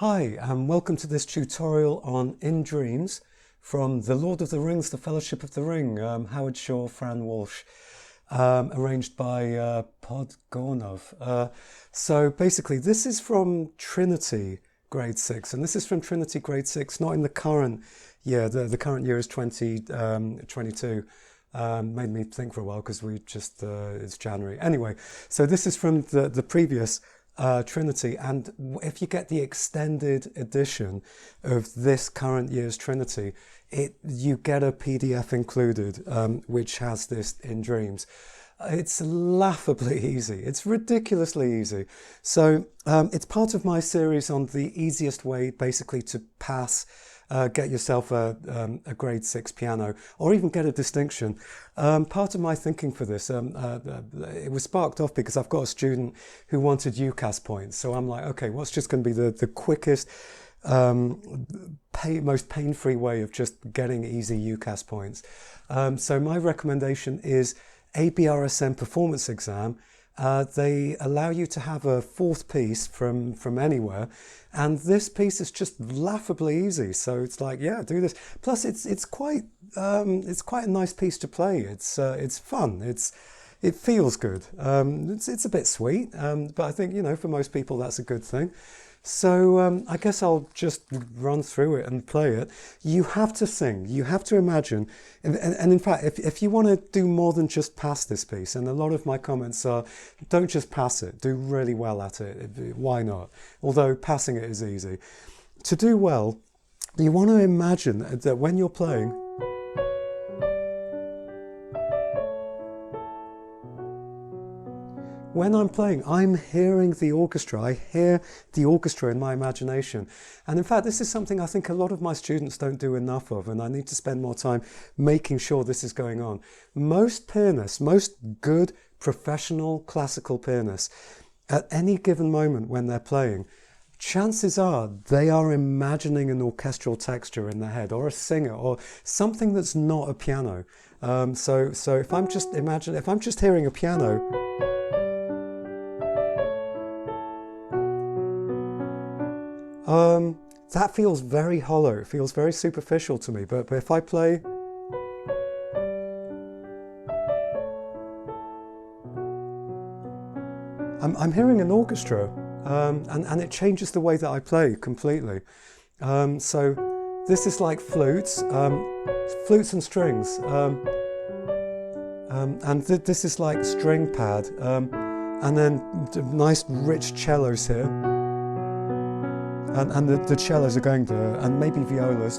Hi, and welcome to this tutorial on In Dreams from The Lord of the Rings, The Fellowship of the Ring, Howard Shore, Fran Walsh, arranged by Podgornov. So basically this is from Trinity Grade 6, and this is from Trinity Grade 6, not in the current year. The current year is 2022. Made me think for a while because it's January. Anyway, so this is from the previous Trinity, and if you get the extended edition of this current year's Trinity, you get a PDF included, which has this In Dreams. It's laughably easy. It's ridiculously easy. So it's part of my series on the easiest way basically to pass, get yourself a grade 6 piano, or even get a distinction. Part of my thinking for this, it was sparked off because I've got a student who wanted UCAS points. So I'm like, okay, what's just going to be the quickest, most pain-free way of just getting easy UCAS points? So my recommendation is ABRSM performance exam. They allow you to have a fourth piece from anywhere, and this piece is just laughably easy. So it's like, yeah, do this. Plus, it's quite a nice piece to play. It's fun. It feels good. It's a bit sweet, but I think, for most people that's a good thing. So I guess I'll just run through it and play it. You have to sing, you have to imagine, and in fact, if you want to do more than just pass this piece, and a lot of my comments are, don't just pass it, do really well at it, why not? Although passing it is easy. To do well, you want to imagine that when you're playing, when I'm playing, I'm hearing the orchestra. I hear the orchestra in my imagination. And in fact, this is something I think a lot of my students don't do enough of, and I need to spend more time making sure this is going on. Most pianists, most good professional classical pianists, at any given moment when they're playing, chances are they are imagining an orchestral texture in their head, or a singer, or something that's not a piano. So if I'm just hearing a piano, that feels very hollow, it feels very superficial to me, but if I play, I'm hearing an orchestra, and it changes the way that I play completely. So this is like flutes and strings, and this is like string pad, and then nice rich cellos here. And the cellos are going to, and maybe violas,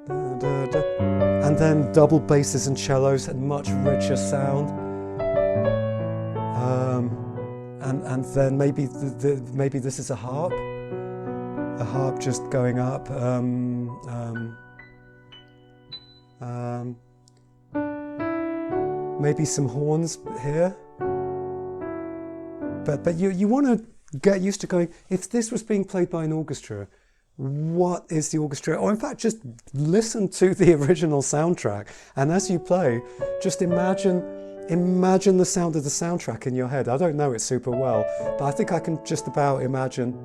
and then double basses and cellos and much richer sound, and then maybe maybe this is a harp just going up, maybe some horns here, but you want to get used to going, if this was being played by an orchestra, what is the orchestra? Or in fact, just listen to the original soundtrack. And as you play, just imagine the sound of the soundtrack in your head. I don't know it super well, but I think I can just about imagine,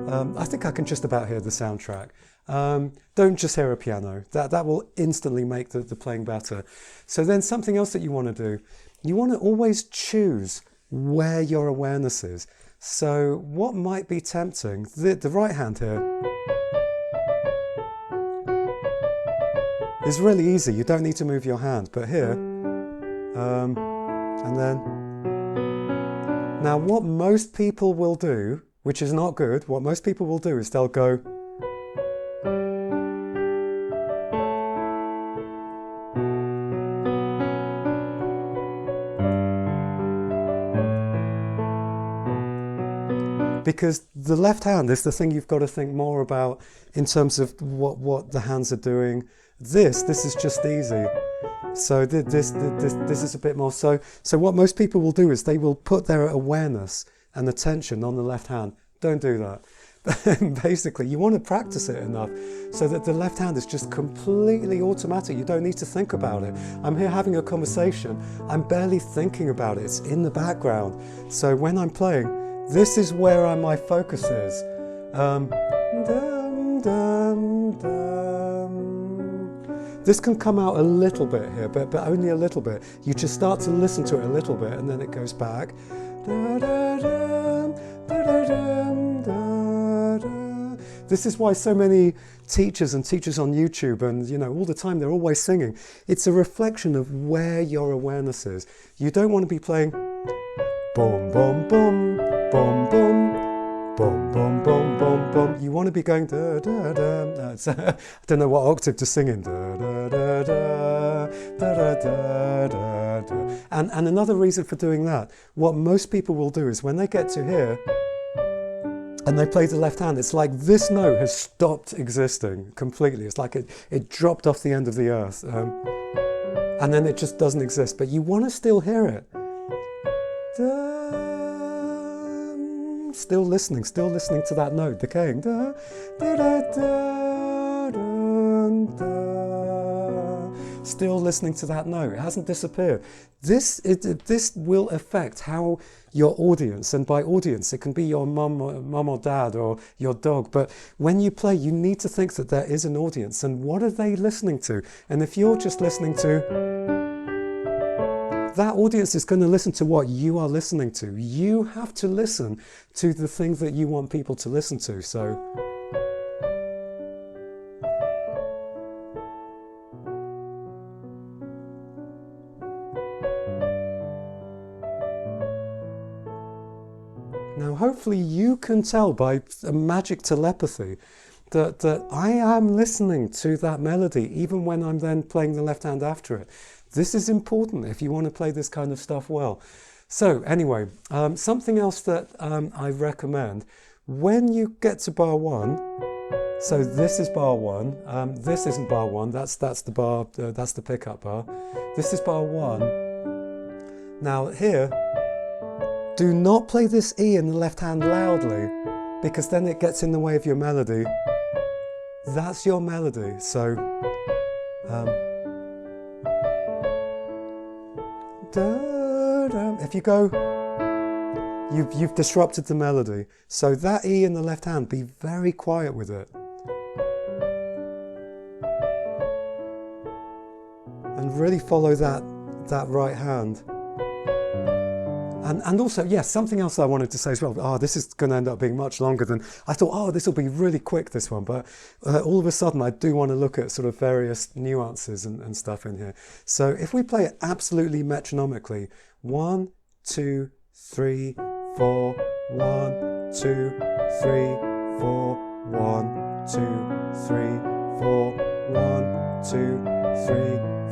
I think I can just about hear the soundtrack. Don't just hear a piano. That will instantly make the playing better. So then something else that you want to do, you want to always choose where your awareness is. So what might be tempting, the right hand here is really easy, you don't need to move your hand, but here, and then, now what most people will do, which is not good, what most people will do is they'll go, because the left hand is the thing you've got to think more about in terms of what the hands are doing. This is just easy. So this is a bit more. So what most people will do is they will put their awareness and attention on the left hand. Don't do that. Basically, you want to practice it enough so that the left hand is just completely automatic. You don't need to think about it. I'm here having a conversation. I'm barely thinking about it. It's in the background. So when I'm playing, this is where my focus is. Dum, dum, dum. This can come out a little bit here, but only a little bit. You just start to listen to it a little bit, and then it goes back. Da, da, dum, da, da, dum, da, da. This is why so many teachers and teachers on YouTube and, you know, all the time they're always singing. It's a reflection of where your awareness is. You don't want to be playing boom, boom, boom, boom, boom, boom, boom, boom, boom, boom. You want to be going da, da, da. I don't know what octave to sing in. Da, da, da, da, da, da, da, da. And another reason for doing that, what most people will do is when they get to here, and they play the left hand, it's like this note has stopped existing completely. It's like it dropped off the end of the earth. And then it just doesn't exist. But you want to still hear it. Still listening to that note, decaying. Da, da, da, da, da, da. Still listening to that note. It hasn't disappeared. This will affect how your audience, and by audience it can be your mum or dad or your dog, but when you play you need to think that there is an audience and what are they listening to? And if you're just listening to, that audience is going to listen to what you are listening to. You have to listen to the thing that you want people to listen to. So now, hopefully you can tell by a magic telepathy that I am listening to that melody, even when I'm then playing the left hand after it. This is important if you want to play this kind of stuff well. So anyway, something else that I recommend, when you get to bar 1, so this is bar 1, this isn't bar 1, that's the bar, that's the pickup bar. This is bar 1. Now here, do not play this E in the left hand loudly, because then it gets in the way of your melody. That's your melody. So if you go, you've disrupted the melody. So that E in the left hand, be very quiet with it. And really follow that right hand. And also, yes, something else I wanted to say as well. Oh, this is going to end up being much longer than I thought. Oh, this will be really quick, this one. But all of a sudden, I do want to look at sort of various nuances and stuff in here. So if we play it absolutely metronomically, 1, 2, 3, 4, 1, 2, 3, 4, 1, 2, 3, 4, 1, 2, 3,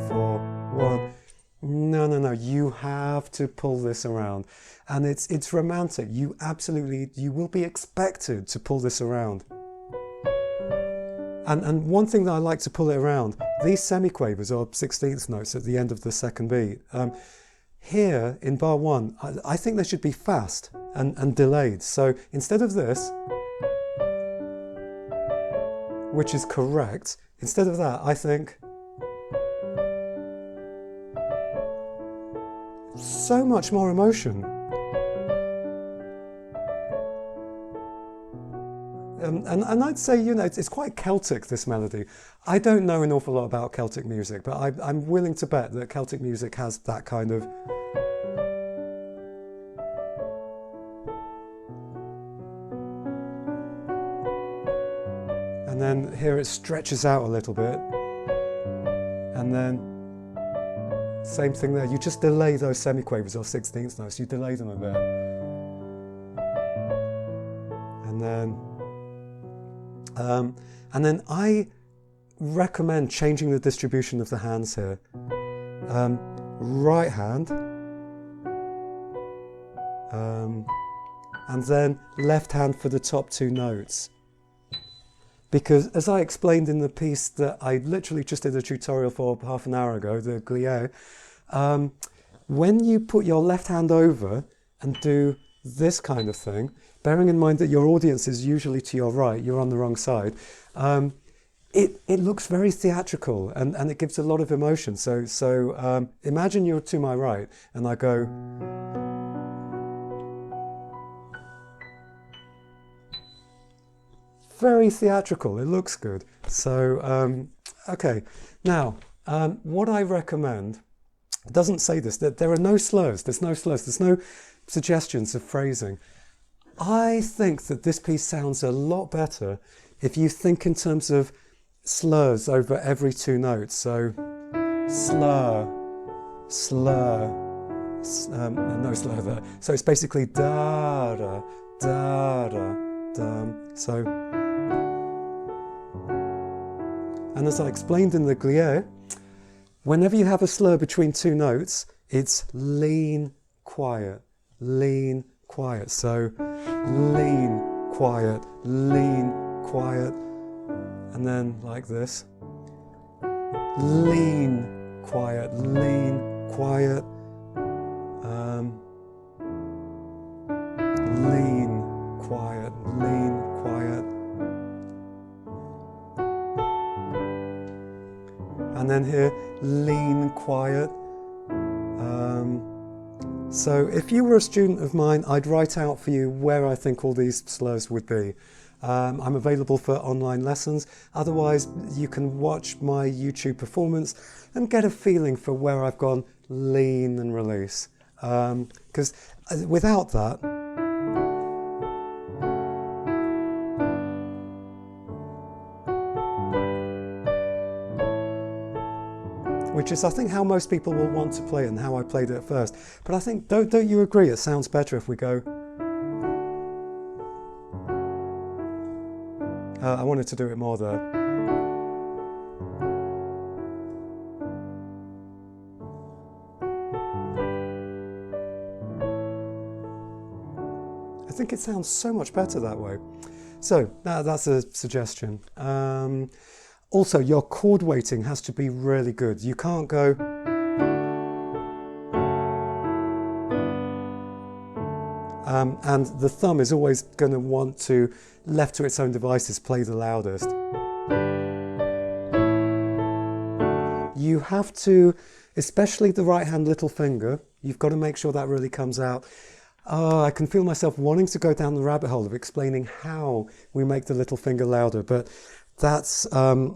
4, 1. No, you have to pull this around. And it's romantic. You will be expected to pull this around. And one thing that I like to pull it around, these semiquavers or 16th notes at the end of the second beat, here in bar 1, I think they should be fast and delayed. So instead of this, which is correct, instead of that, I think so much more emotion. And I'd say, you know, it's quite Celtic, this melody. I don't know an awful lot about Celtic music, but I'm willing to bet that Celtic music has that kind of... And then here it stretches out a little bit. And then same thing there, you just delay those semiquavers or 16th notes, you delay them a bit. And then I recommend changing the distribution of the hands here. Right hand, and then left hand for the top 2 notes. Because as I explained in the piece that I literally just did a tutorial for half an hour ago, the Glié, when you put your left hand over and do this kind of thing, bearing in mind that your audience is usually to your right, you're on the wrong side, it looks very theatrical and it gives a lot of emotion. So imagine you're to my right and I go... very theatrical. It looks good. So, okay. Now, what I recommend, it doesn't say this, that there are no slurs. There's no slurs. There's no suggestions of phrasing. I think that this piece sounds a lot better if you think in terms of slurs over every two notes. So, slur, slur, no slur there. So it's basically da da da da da. So, and as I explained in the Glier, whenever you have a slur between two notes, it's lean, quiet, lean, quiet. So lean, quiet, and then like this. Lean, quiet, lean, quiet. Lean, quiet, lean, quiet. And then here, lean, quiet. So if you were a student of mine, I'd write out for you where I think all these slurs would be. I'm available for online lessons. Otherwise, you can watch my YouTube performance and get a feeling for where I've gone lean and release. Because without that, which is I think how most people will want to play it and how I played it at first. But I think, don't you agree, it sounds better if we go... I wanted to do it more there. I think it sounds so much better that way. So that's a suggestion. Also, your chord weighting has to be really good. You can't go... and the thumb is always going to want to, left to its own devices, play the loudest. You have to, especially the right hand little finger, you've got to make sure that really comes out. Oh, I can feel myself wanting to go down the rabbit hole of explaining how we make the little finger louder, but that's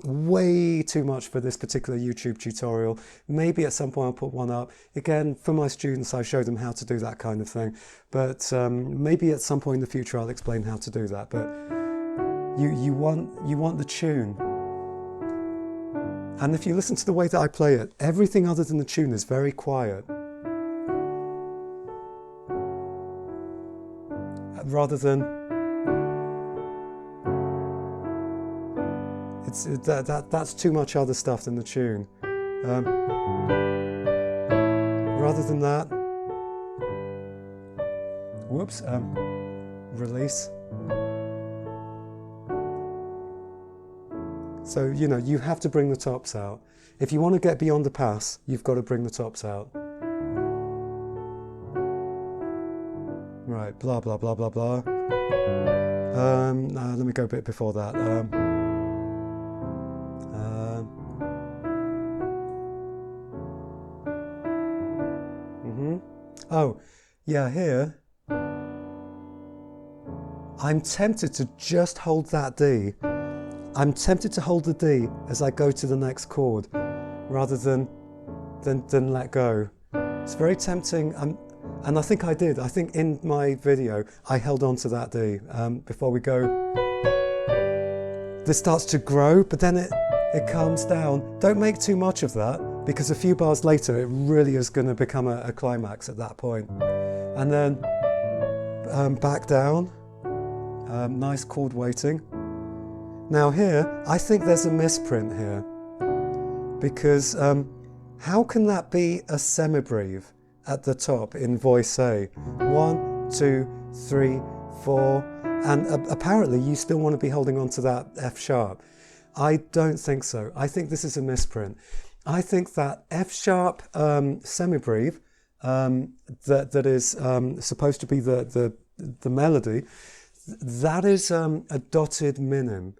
way too much for this particular YouTube tutorial. Maybe at some point I'll put one up. Again, for my students, I show them how to do that kind of thing. But maybe at some point in the future I'll explain how to do that. But you want the tune. And if you listen to the way that I play it, everything other than the tune is very quiet. Rather than... That's too much other stuff than the tune. Rather than that, whoops, release. So, you know, you have to bring the tops out. If you want to get beyond the pass, you've got to bring the tops out. Right, blah, blah, blah, blah, blah. Let me go a bit before that. Oh, yeah, here, I'm tempted to just hold that D. I'm tempted to hold the D as I go to the next chord, rather than let go. It's very tempting, and I think I did. I think in my video, I held on to that D before we go. This starts to grow, but then it calms down. Don't make too much of that, because a few bars later, it really is going to become a climax at that point. And then back down, nice chord weighting. Now here, I think there's a misprint here, because how can that be a semibreve at the top in voice A? 1, 2, 3, 4, and apparently you still want to be holding on to that F sharp. I don't think so. I think this is a misprint. I think that F sharp semibreve that is supposed to be the melody, that is a dotted minim.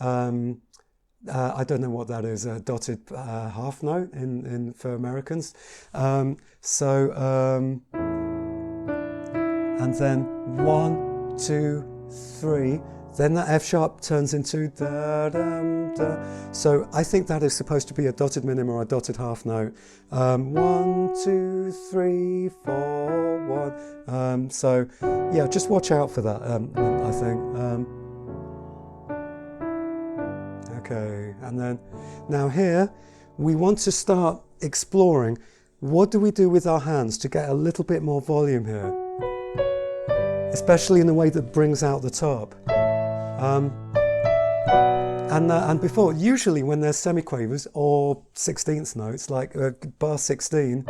I don't know what that is, a dotted half note for Americans. And then 1, 2, 3, Then that F sharp turns into da dum da. So I think that is supposed to be a dotted minim or a dotted half note. 1, 2, 3, 4, 1. So yeah, just watch out for that. I think. Okay, and then now here we want to start exploring. What do we do with our hands to get a little bit more volume here, especially in a way that brings out the top. And before, usually when there's semiquavers or 16th notes, like bar 16,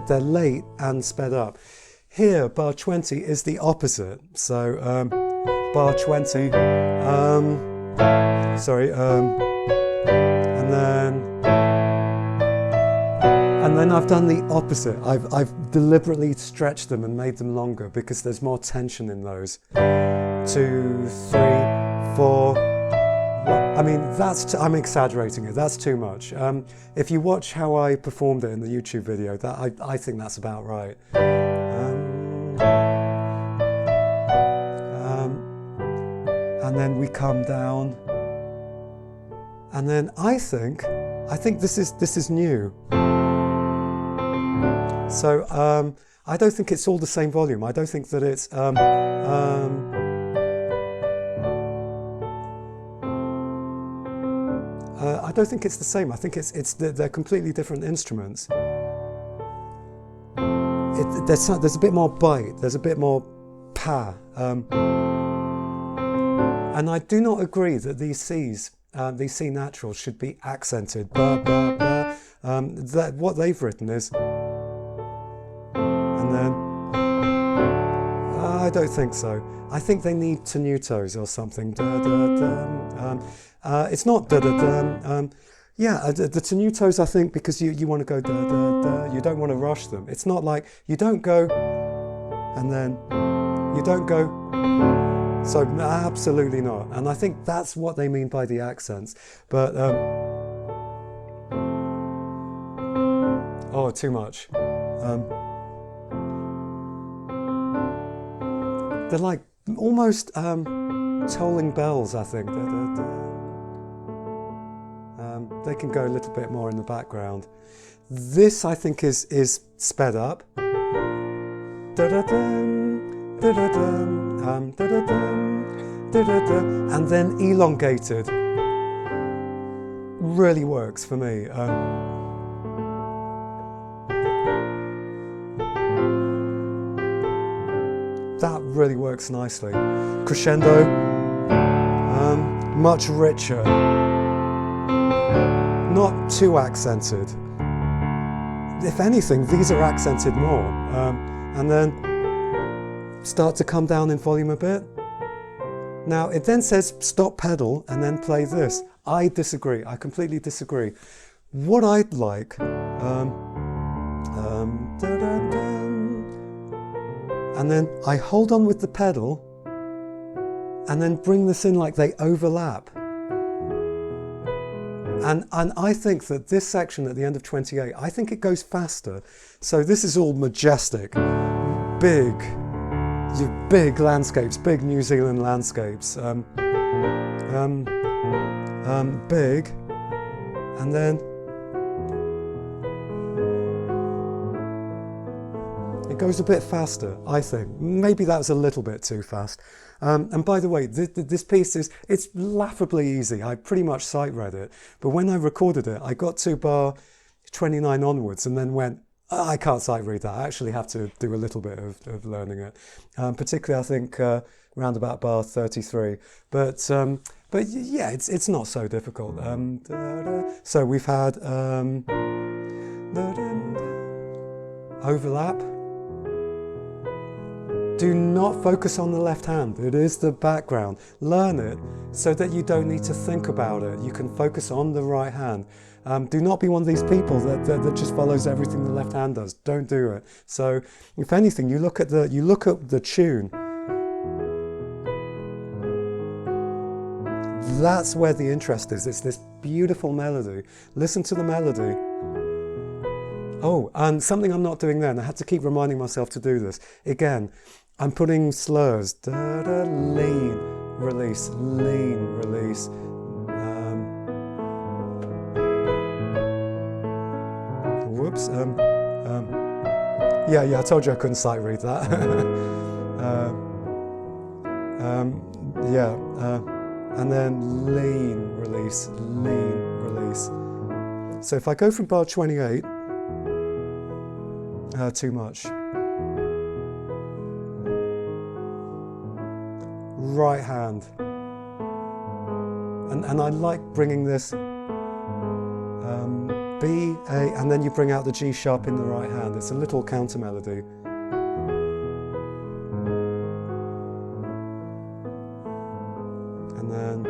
they're late and sped up. Here, bar 20 is the opposite. So bar 20, and then I've done the opposite. I've deliberately stretched them and made them longer because there's more tension in those. 2, 3, 4. I mean, I'm exaggerating it. That's too much. If you watch how I performed it in the YouTube video, I think that's about right. And then we come down, and then I think this is new. So I don't think it's all the same volume. I don't think that it's I don't think it's the same. I think they're completely different instruments. There's a bit more bite. There's a bit more pa. And I do not agree that these Cs, these C naturals, should be accented. Ba, ba, ba. What they've written is, and then, I don't think so. I think they need tenutos or something. Da, da, da. It's not da, da, da. Yeah, the tenutos, I think, because you want to go da, da, da. You don't want to rush them. It's not like you don't go, and then you don't go. So absolutely not, and I think that's what they mean by the accents. But oh, too much. They're like almost tolling bells, I think. They can go a little bit more in the background. This, I think, is sped up. And then elongated. Really works for me. That really works nicely. Crescendo, much richer. Not too accented. If anything, these are accented more. And then start to come down in volume a bit. Now it then says stop pedal and then play this. I disagree. I completely disagree. What I'd like, and then I hold on with the pedal and then bring this in like they overlap. And I think that this section at the end of 28, I think it goes faster. So this is all majestic, big landscapes, big New Zealand landscapes, big, and then it goes a bit faster, I think. Maybe that was a little bit too fast. And by the way, this piece it's laughably easy. I pretty much sight read it, but when I recorded it, I got to bar 29 onwards and then went, I can't sight read that. I actually have to do a little bit of learning it, particularly I think round about bar 33. But yeah, it's not so difficult. So we've had overlap. Do not focus on the left hand. It is the background. Learn it so that you don't need to think about it. You can focus on the right hand. Do not be one of these people that just follows everything the left hand does. Don't do it. So, if anything, you look at the tune. That's where the interest is. It's this beautiful melody. Listen to the melody, Oh, and something I'm not doing then, I had to keep reminding myself to do this. Again, I'm putting slurs. Da, da, lean, release, lean, release. Whoops. Yeah, I told you I couldn't sight read that. And then lean, release, release. So if I go from bar 28, too much. Right hand. And I like bringing this B, A, and then you bring out the G sharp in the right hand. It's a little counter melody. And then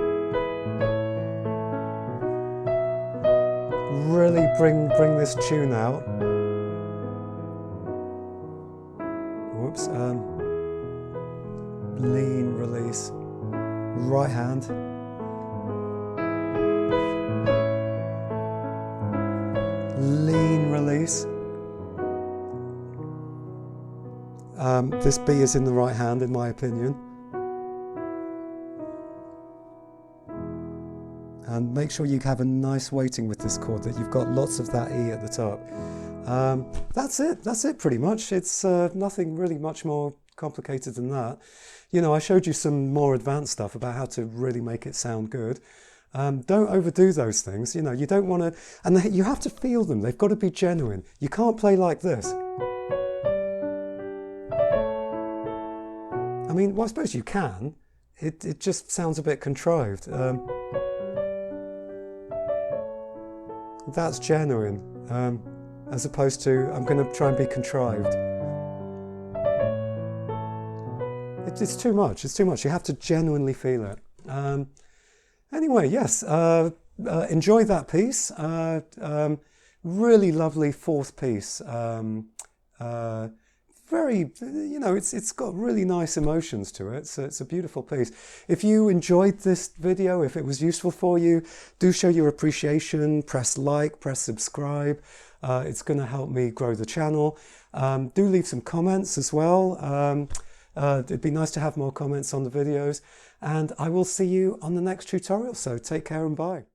really bring this tune out. Whoops. Lean, release. Right hand. Lean, release. This B is in the right hand, in my opinion. And make sure you have a nice weighting with this chord, that you've got lots of that E at the top. That's it pretty much. It's nothing really much more complicated than that. You know, I showed you some more advanced stuff about how to really make it sound good. Don't overdo those things. You know, you don't want to, and you have to feel them. They've got to be genuine. You can't play like this. I mean, well, I suppose you can. It just sounds a bit contrived. That's genuine, as opposed to I'm going to try and be contrived. It's too much. It's too much. You have to genuinely feel it. Anyway, yes, enjoy that piece. Really lovely fourth piece. Very, you know, it's got really nice emotions to it, so it's a beautiful piece. If you enjoyed this video, if it was useful for you, do show your appreciation, press like, press subscribe. It's going to help me grow the channel. Do leave some comments as well. It'd be nice to have more comments on the videos, and I will see you on the next tutorial, so take care and bye.